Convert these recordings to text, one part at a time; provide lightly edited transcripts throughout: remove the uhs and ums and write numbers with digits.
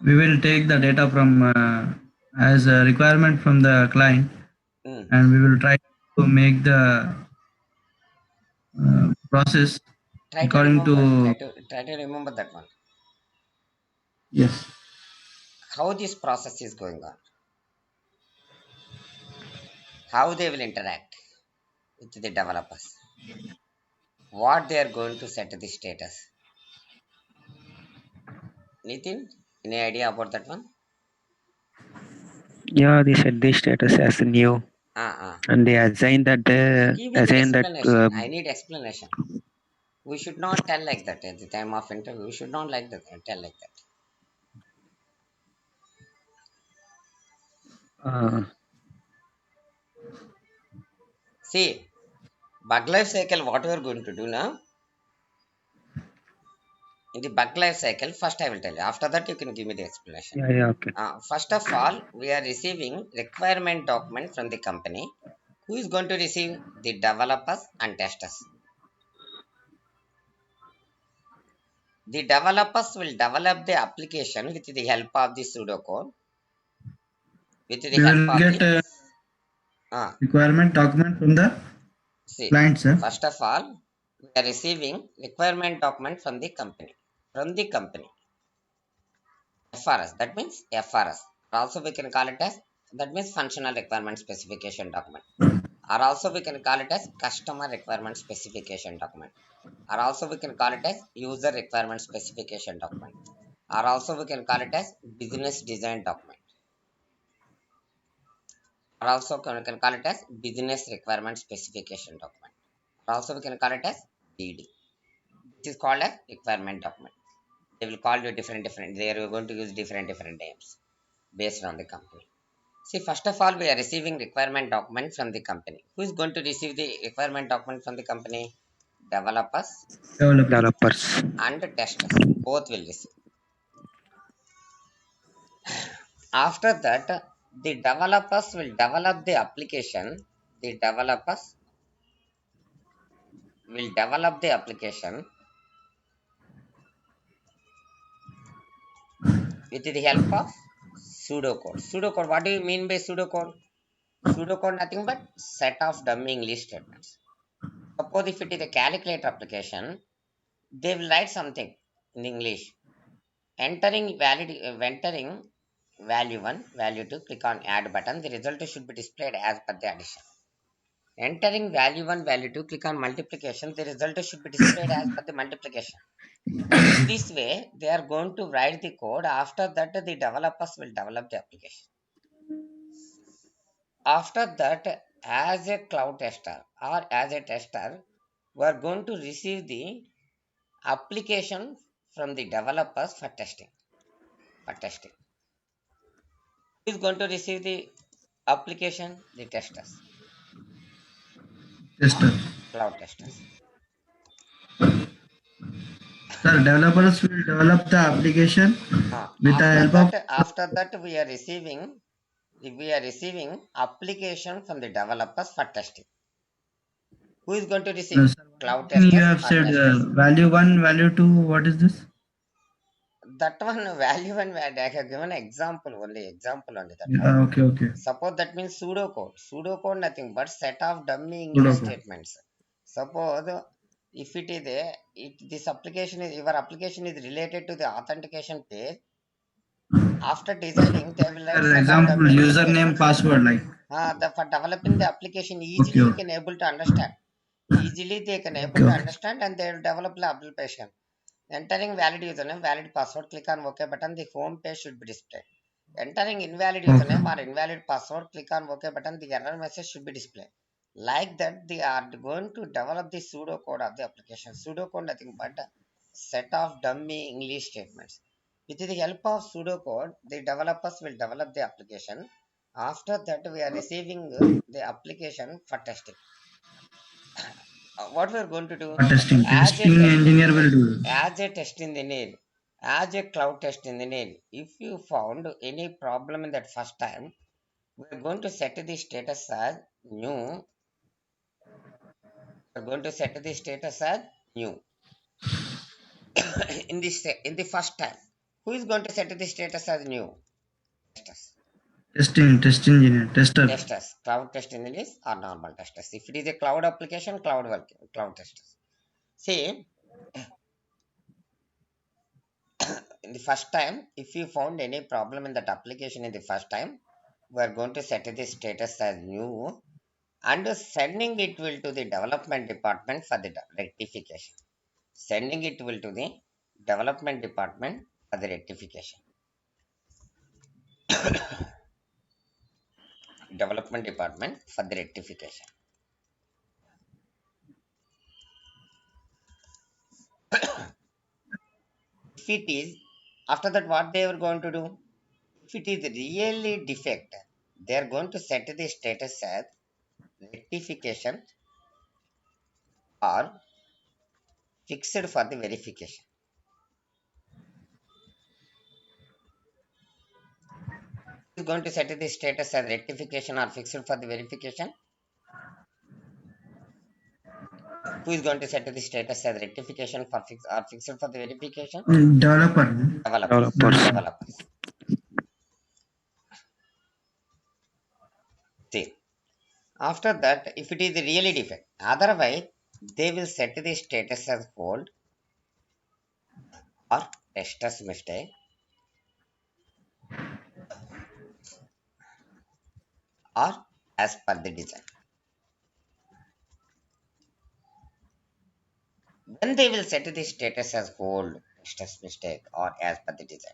we will take the data from as a requirement from the client, and we will try to make the process Try to according remember. to. Try to remember that one. Yes. How this process is going on. How they will interact with the developers. What they are going to set the status. Nitin, any idea about that one? Yeah, they set the status as new, and they Give me the assign that. explanation. I need explanation. We should not tell like that at the time of interview. We should not like that. Tell like that. Uh, See, bug life cycle. What we are going to do now? In the bug life cycle, first I will tell you. After that, you can give me the explanation. yeah, yeah, okay. First of all, we are receiving requirement document from the company. Who is going to receive? The developers and testers. The developers will develop the application with the help of the pseudocode, with the We help will of get the a requirement document from the see. client, sir. First of all, we are receiving requirement document from the company. From the company, FRS. That means FRS. Also, we can call it as that means functional requirement specification document. Or also we can call it as customer requirement specification document. Or also we can call it as user requirement specification document. Or also we can call it as business design document. Or also we can call it as business requirement specification document. Or also we can call it as BD. This is called as requirement document. They will call you different. They are going to use different names based on the company. See, first of all, we are receiving requirement document from the company. Who is going to receive the requirement document from the company? Developers Developers. and testers. Both will receive. After that, the developers will develop the application. The developers will develop the application with the help of pseudocode. Pseudocode, what do you mean by pseudocode? Pseudocode nothing but set of dummy English statements. Suppose if it is a calculator application, they will write something in English. Entering value 1, value 2, click on add button. The result should be displayed as per the addition. Entering value 1, value 2, click on multiplication. The result should be displayed as per the multiplication. In this way, they are going to write the code. After that, the developers will develop the application. After that, as a cloud tester or as a tester, we are going to receive the application from the developers for testing. Who is going to receive the application? The testers, Tester. cloud testers. Sir, developers will develop the application with the help of. After that, we are receiving application from the developers for testing. Who is going to No, receive? sir, one Cloud thing you testers have or said, testers. value 1, value 2, what is this? That one value and value. I have given example only. That one. Yeah, okay. Suppose that means pseudocode. Pseudocode nothing but set of dummy Good, English okay. statements. Suppose if it is this application is your application is related to the authentication page. After designing, they will write For set of example, dummy English username, statements. password, like. For developing the application Okay, easily, we okay. can able to understand. Easily they can able to Okay. understand and they will develop the application. Entering valid username, valid password, click on OK button. The home page should be displayed. Entering invalid Okay. username or invalid password, click on OK button. The error message should be displayed. Like that, they are going to develop the pseudocode of the application. Pseudocode nothing but a set of dummy English statements. With the help of pseudocode, the developers will develop the application. After that, we are receiving the application for testing. What we are going to do? Testing. As a Testing testing, engineer will do this. as a test engineer, as a cloud test engineer, if you found any problem in that first time, we're going to set the status as new. We're going to set the status as new in the first time. Who is going to set the status as new? Test engineer, tester. Testers, cloud test engineers or normal testers. If it is a cloud application, cloud testers. See, in the first time, if you found any problem in that application in the first time, we are going to set the status as new and sending it will to the development department for the rectification. Sending it will to the development department for the rectification. Development department for the rectification. If it is, after that, what they are going to do? If it is really defect, they are going to set the status as rectification or fixed for the verification. Who is going to set the status as rectification or fixed for the verification? Who is going to set the status as rectification for fixed for the verification? Developer. Developers. See, after that, if it is really defect, otherwise they will set the status as hold or tester's mistake or as per the design. Then they will set the status as hold, tester's mistake or as per the design.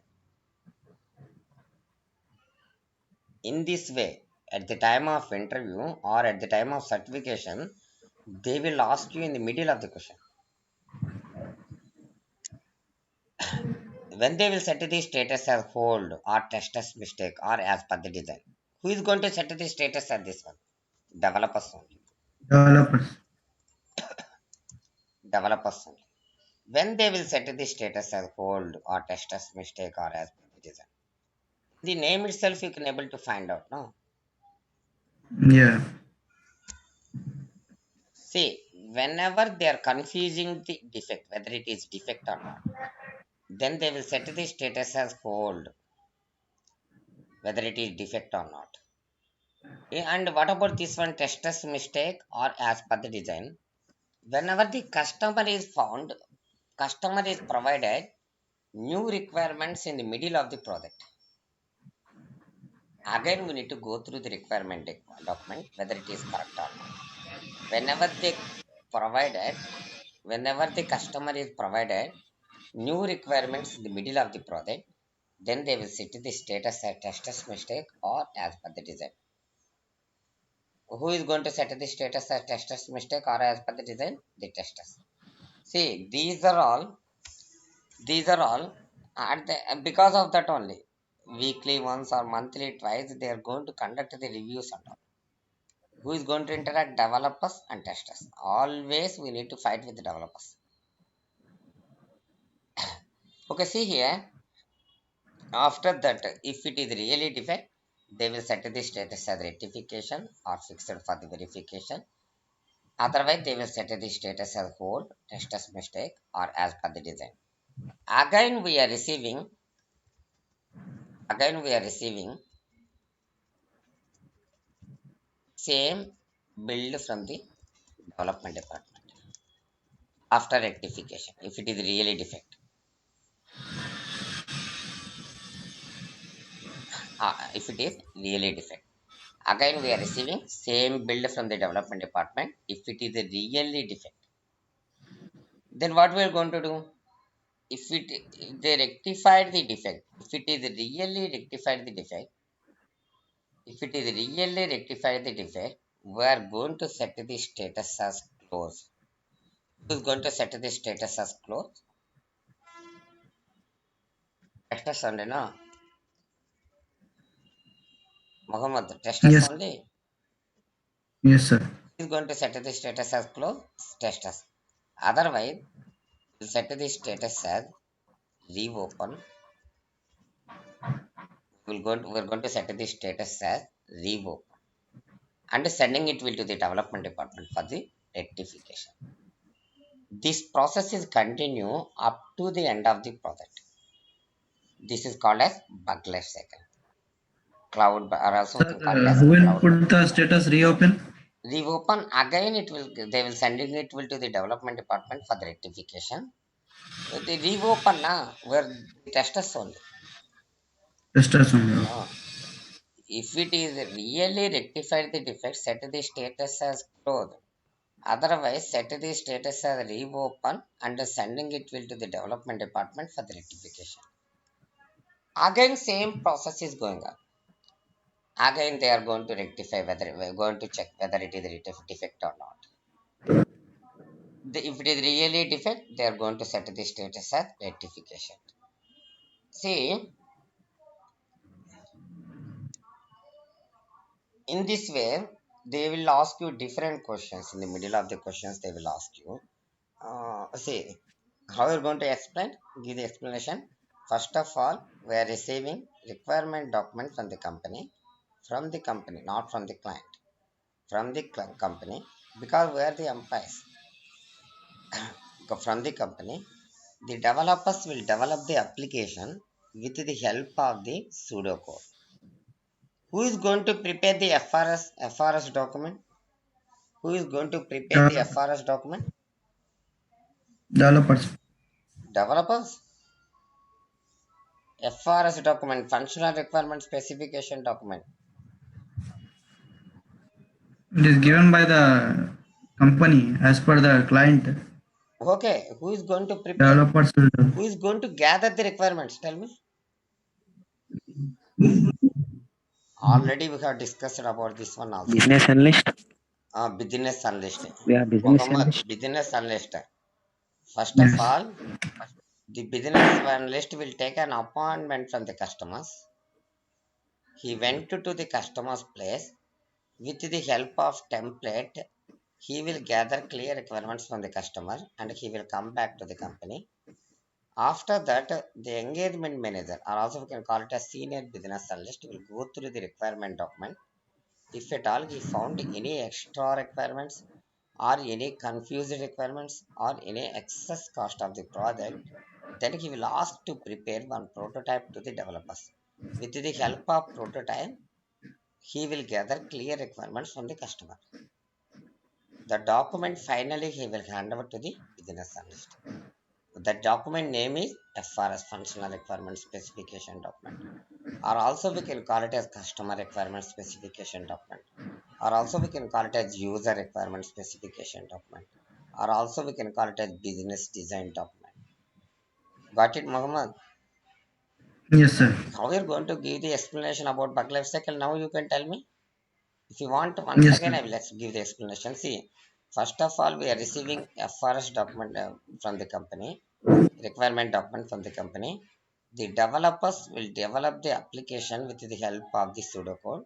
In this way, at the time of interview or at the time of certification, they will ask you in the middle of the question. When they will set the status as hold or tester's mistake or as per the design. Who is going to set the status at this one? Developers only. Developers only. When they will set the status as hold or tester's mistake or as per the design. The name itself you can able to find out, no? Yeah. See, whenever they are confusing the defect, whether it is defect or not, then they will set the status as hold, whether it is defect or not. And what about this one, tester's mistake or as per the design? Whenever the customer is found, customer is provided new requirements in the middle of the project. Again, we need to go through the requirement document, whether it is correct or not. Whenever the customer is provided new requirements in the middle of the project, then they will set the status as tester's mistake or as per the design. Who is going to set the status as tester's mistake or as per the design? The testers. See, these are all at the, because of that only. Weekly once or monthly twice, they are going to conduct the reviews and all. Who is going to interact? Developers and testers. Always we need to fight with the developers. Okay, see here. After that, if it is really defect, they will set the status as rectification or fixed for the verification. Otherwise, they will set the status as hold, tester's mistake, or as per the design. Again, we are receiving same build from the development department after rectification if it is really defect. If it is really defect, again we are receiving same build from the development department if it is a really defect. Then what we are going to do? If they rectified the defect, if it is really rectified the defect, we are going to set the status as close. Who is going to set the status as close? Testers only, no? Muhammad, testers Yes. only. Yes, sir. Who is going to set the status as close? Testers. Otherwise, we'll set the status as leave open. We're going to set the status as leave open. And sending it will to the development department for the rectification. This process is continue up to the end of the project. This is called as bug life cycle. Cloud or also we Sir, can call it as who will cloud. put the status reopen? Reopen again, it will they will sending it will to the development department for the rectification. The reopen now where the testers only. Testers only. Uh, if it is really rectified the defect, set the status as closed. Otherwise, set the status as reopen and sending it will to the development department for the rectification. Again, same process is going on. Again, they are going to rectify whether we're going to check whether it is a defect or not. If it is really defect, they are going to set the status as rectification. See, in this way, they will ask you different questions. In the middle of the questions, they will ask you. See, how you're going to explain? Give the explanation. First of all, we are receiving requirement document from the company, not from the client, from the company, because we are the employees from the company. The developers will develop the application with the help of the pseudocode. Who is going to prepare the FRS document? Who is going to prepare the Uh, FRS document? Developers. Developers. FRS document, functional requirement specification document. It is given by the company as per the client. Okay, who is going to prepare? Developers will do. Who is going to gather the requirements? Tell me. Already we have discussed about this one also. Business analyst. Business analyst. We are business Muhammad, analyst. business analyst. First of Yes. all, the business analyst will take an appointment from the customers. He went to the customer's place with the help of template. He will gather clear requirements from the customer and he will come back to the company. After that, the engagement manager, or also we can call it a senior business analyst, will go through the requirement document. If at all he found any extra requirements or any confused requirements or any excess cost of the project, then he will ask to prepare one prototype to the developers. With the help of prototype, he will gather clear requirements from the customer. The document finally he will hand over to the business analyst. The document name is FRS, Functional Requirement Specification Document, or also we can call it as Customer Requirement Specification Document, or also we can call it as User Requirement Specification Document, or also we can call it as Business Design Document. Got it, Mohammed? Yes, sir. How we are going to give the explanation about bug life cycle? Now you can tell me. If you want, once Yes, again sir. I will give the explanation. See, first of all, we are receiving FRS document from the company, requirement document from the company. The developers will develop the application with the help of the pseudocode.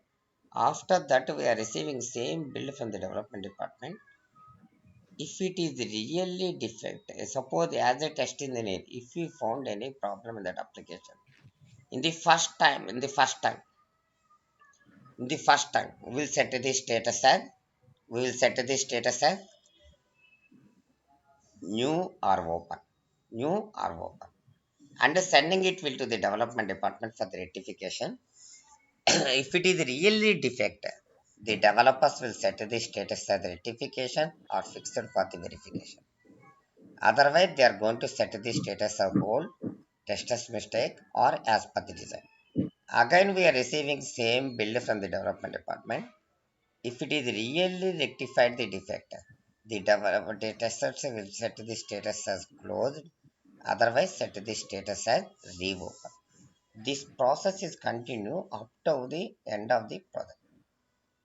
After that, we are receiving same build from the development department. If it is really defect, suppose as a test engineer, if we found any problem in that application, in the first time, we'll set the status as we will set the status as new or open, new or open, and sending it will to the development department for the rectification. If it is really defect, the developers will set the status as rectification or fixed for the verification. Otherwise, they are going to set the status as hold, tester's mistake, or as per the design. Again, we are receiving same build from the development department. If it is really rectified the defect, the testers will set the status as closed, otherwise set the status as reopen. This process is continue up to the end of the project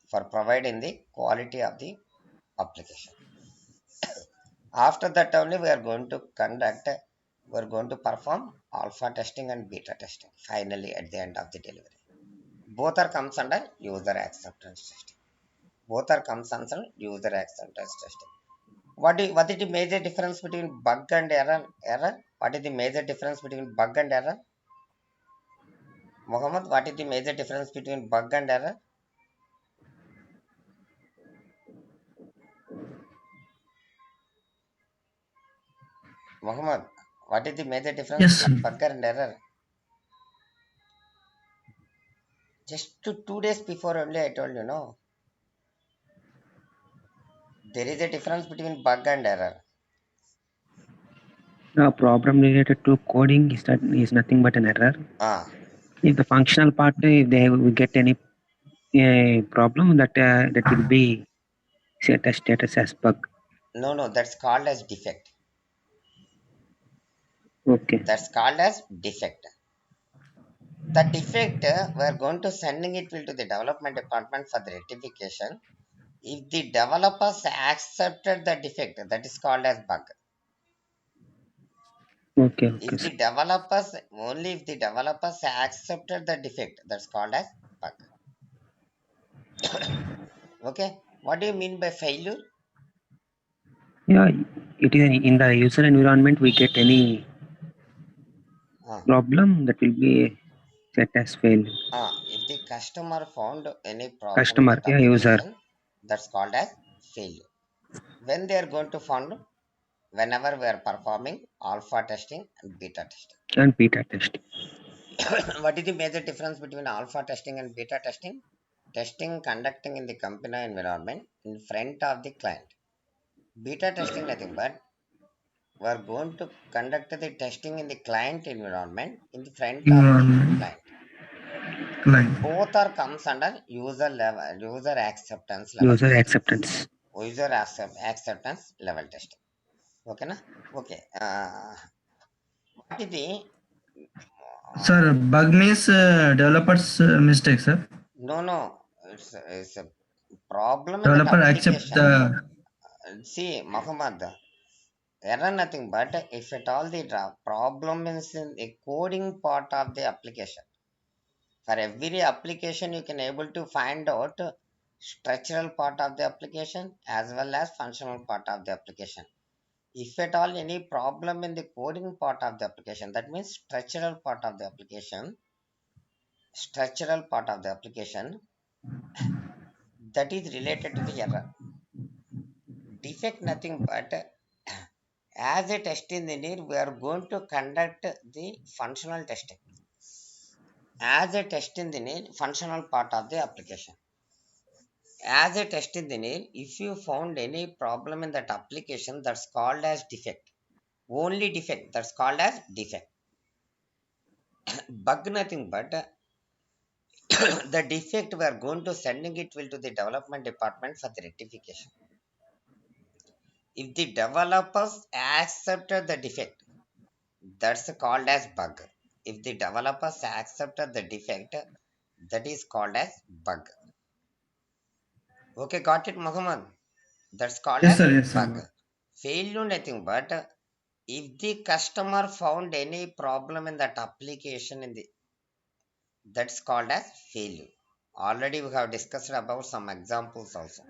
for providing the quality of the application. After that only we are going to perform alpha testing and beta testing finally at the end of the delivery. Both are comes under user acceptance testing. Both are comes under user acceptance testing. What is the major difference between bug and error? What is the major difference between bug and error? Mohammed, what is the major difference between bug and error? Mohammed, what is the major difference Yes, sir. between bug and error? Just 2 days before only I told you, no. There is a difference between bug and error. A problem related to coding is nothing but an error. If the functional part, if they will get any problem, that will be set as status as bug. No, that's called as defect. Okay. That's called as defect. The defect, we are going to sending it to the development department for the rectification. If the developers accepted the defect, that is called as bug. Okay. If Sir. the developers, only if the developers accepted the defect, that's called as bug. Okay, what do you mean by failure? Yeah, it is in the user environment. We get any problem that will be set as failure. If the customer found any problem Customer, in that application, user. that's called as failure. When they are going to find, whenever we are performing alpha testing and beta testing. And beta testing. What is the major difference between alpha testing and beta testing? Testing conducting in the company environment in front of the client. Beta testing nothing but we are going to conduct the testing in the client environment in the front of the client. Both are comes under user level, user acceptance level. User acceptance level testing. Okay, na? Okay. What is the Sir, bug means developer's mistake, sir. No. It's a problem in Developer the accept application. the. See, Muhammad, error nothing but if at all the problem is in the coding part of the application. For every application, you can able to find out structural part of the application as well as functional part of the application. If at all any problem in the coding part of the application, that means structural part of the application, that is related to the error. Defect nothing but as a test engineer, we are going to conduct the functional testing. As a test engineer, functional part of the application. As a test engineer, if you found any problem in that application, that's called as defect. Only defect, that's called as defect. Bug nothing but the defect we are going to sending it will to the development department for the rectification. If the developers accepted the defect, that's called as bug. If the developers accepted the defect, that is called as bug. Okay, got it, Muhammad? That's called Yes, as sir. Yes, bug. sir. Failure nothing but if the customer found any problem in that application that's called as failure. Already we have discussed about some examples also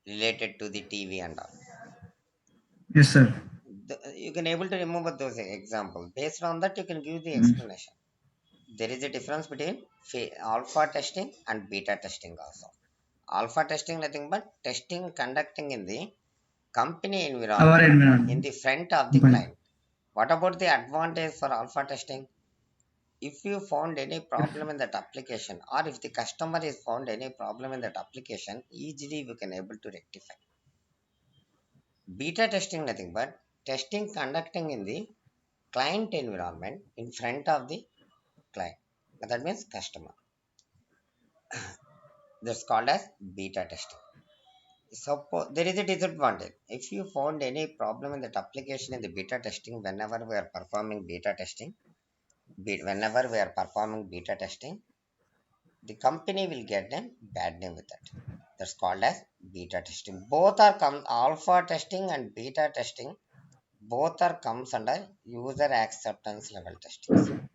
related to the TV and all. Yes, sir. You can able to remember those examples. Based on that, you can give the explanation. There is a difference between alpha testing and beta testing also. Alpha testing nothing but testing conducting in the company environment in the front of the client. What about the advantage for alpha testing? If you found any problem in that application or if the customer is found any problem in that application, easily we can able to rectify. Beta testing nothing but testing conducting in the client environment in front of the client. That means customer. That's called as beta testing. Suppose there is a disadvantage. If you found any problem in that application in the beta testing, whenever we are performing beta testing, the company will get a bad name with that. That's called as beta testing. Both are alpha testing and beta testing. Both are comes under user acceptance level testing.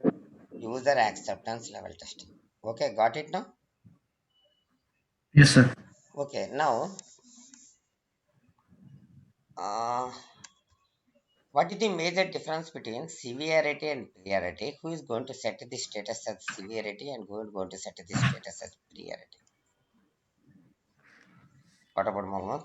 User acceptance level testing. Okay, got it now? Yes, sir. Okay, now what is the major difference between severity and priority? Who is going to set the status as severity and who is going to set the status as priority? What about Mohammed?